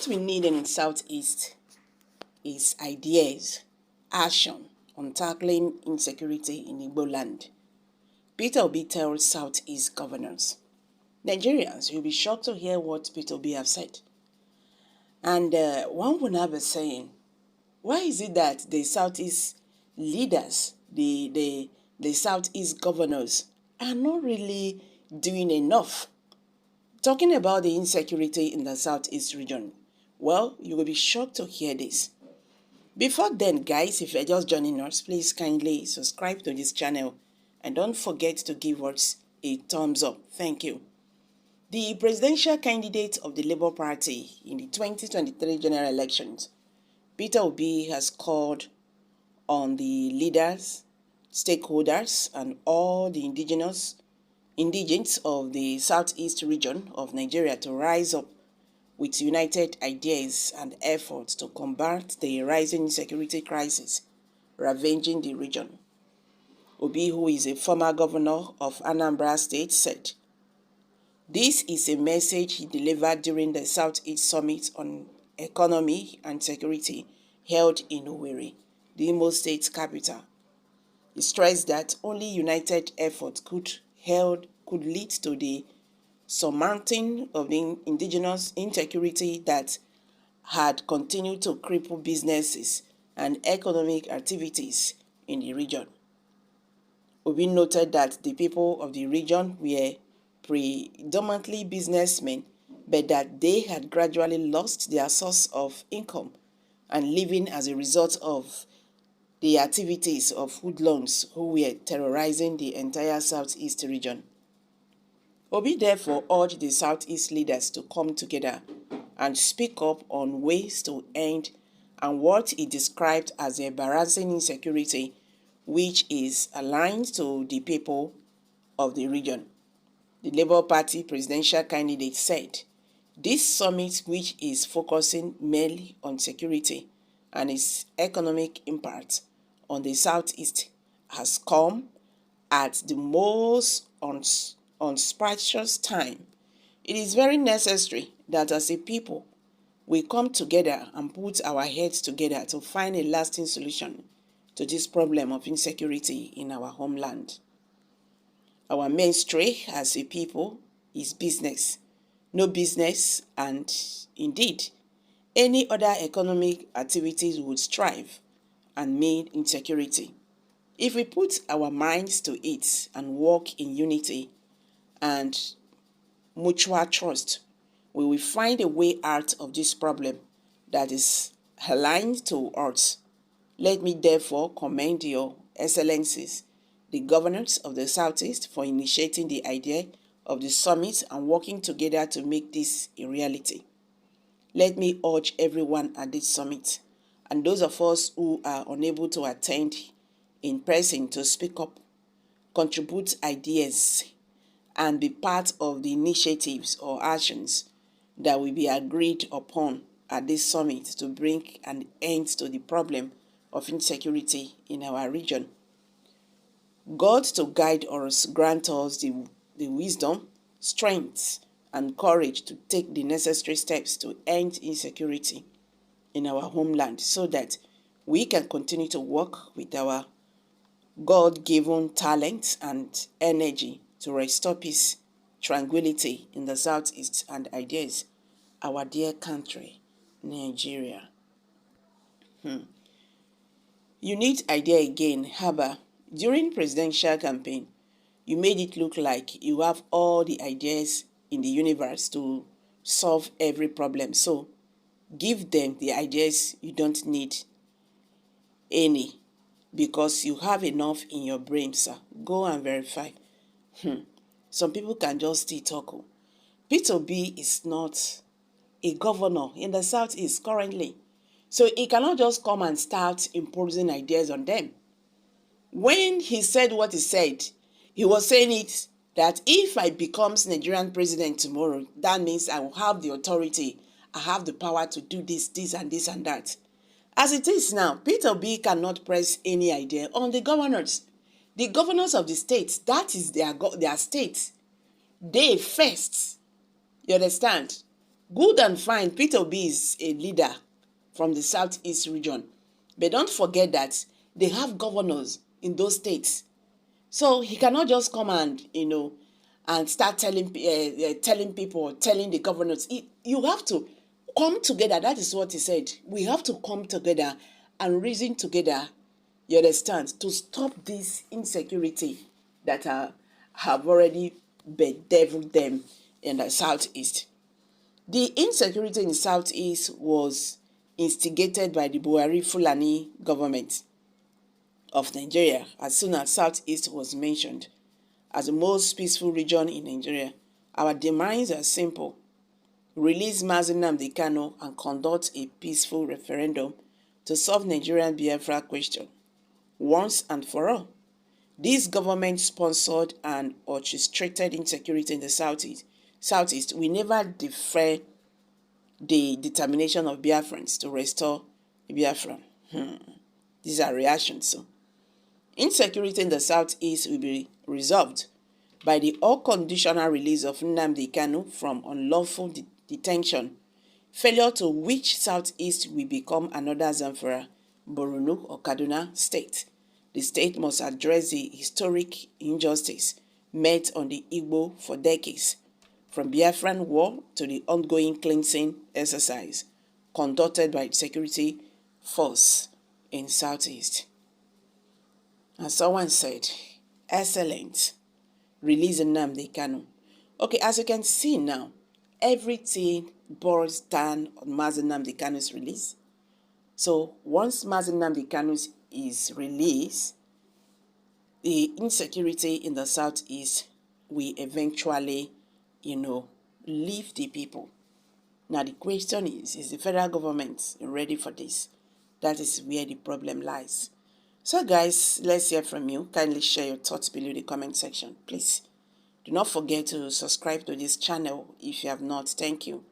we need in the Southeast is ideas, action on tackling insecurity in Igbo land. Peter Obi tells Southeast governors. Nigerians, you'll be shocked to hear what Peter Obi have said. And one would have a saying, why is it that the Southeast leaders, the Southeast governors, are not really doing enough? Talking about the insecurity in the Southeast region, well, you will be shocked to hear this. Before then, guys, if you're just joining us, please kindly subscribe to this channel and don't forget to give us a thumbs up. Thank you. The presidential candidate of the Labour Party in the 2023 general elections, Peter Obi, has called on the leaders, stakeholders, and all the indigenes of the Southeast region of Nigeria to rise up with united ideas and efforts to combat the rising security crisis ravaging the region. Obi, who is a former governor of Anambra State, said, "This is a message he delivered during the Southeast Summit on Economy and Security held in Owerri, the Imo State capital. He stressed that only united efforts could lead to the surmounting of the indigenous insecurity that had continued to cripple businesses and economic activities in the region." Obi noted that the people of the region were predominantly businessmen, but that they had gradually lost their source of income and living as a result of the activities of hoodlums who were terrorizing the entire Southeast region. Obi therefore urged the Southeast leaders to come together and speak up on ways to end and what he described as embarrassing insecurity, which is aligned to the people of the region. The Labour Party presidential candidate said, "This summit, which is focusing mainly on security and its economic impact on the Southeast, has come at the most auspicious time. It is very necessary that as a people, we come together and put our heads together to find a lasting solution to this problem of insecurity in our homeland. Our mainstay as a people is business. No business and indeed any other economic activities would strive and mean insecurity. If we put our minds to it and work in unity and mutual trust, we will find a way out of this problem that is aligned to us. Let me therefore commend your excellencies, the governors of the Southeast, for initiating the idea of the summit and working together to make this a reality. Let me urge everyone at this summit, and those of us who are unable to attend in person, to speak up, contribute ideas, and be part of the initiatives or actions that will be agreed upon at this summit to bring an end to the problem of insecurity in our region. God to guide us, grant us the wisdom, strength, and courage to take the necessary steps to end insecurity in our homeland so that we can continue to work with our God-given talents and energy to restore peace, tranquility in the Southeast and ideas, our dear country, Nigeria." You need idea again, Haba. During presidential campaign, you made it look like you have all the ideas in the universe to solve every problem. So give them the ideas. You don't need any because you have enough in your brain, sir. Go and verify. Some people can just still talk. Peter Obi is not a governor in the Southeast currently. So he cannot just come and start imposing ideas on them. When he said what he said, he was saying it that if I becomes Nigerian president tomorrow, that means I will have the authority. I have the power to do this, this, and this, and that. As it is now, Peter Obi cannot press any idea on the governors. The governors of the states, that is their state. They first. You understand? Good and fine, Peter Obi is a leader from the Southeast region. But don't forget that they have governors in those states. So he cannot just come and, and start telling people, telling the governors. You have to come together. That is what he said. We have to come together and reason together, you understand, to stop this insecurity that have already bedeviled them in the Southeast. The insecurity in the Southeast was instigated by the Buhari Fulani government of Nigeria as soon as Southeast was mentioned as the most peaceful region in Nigeria. Our demands are simple. Release Mazi Nnamdi Kanu and conduct a peaceful referendum to solve Nigerian Biafra question once and for all. This government-sponsored and orchestrated insecurity in the Southeast will never defer the determination of Biafrans to restore Biafra. These are reactions. So, insecurity in the Southeast will be resolved by the unconditional release of Nnamdi Kanu from unlawful detention, failure to which Southeast will become another Zamfara, Borno or Kaduna state. The state must address the historic injustice met on the Igbo for decades, from Biafran war to the ongoing cleansing exercise conducted by the security force in Southeast. And someone said, excellent, release Nnamdi Kanu. Okay, as you can see now, everything boils down on Mazi Nnamdi Kanu's release. So once Mazi Nnamdi Kanu is released, the insecurity in the Southeast will eventually, leave the people. Now the question is the federal government ready for this? That is where the problem lies. So guys, let's hear from you. Kindly share your thoughts below the comment section, please. Do not forget to subscribe to this channel if you have not. Thank you.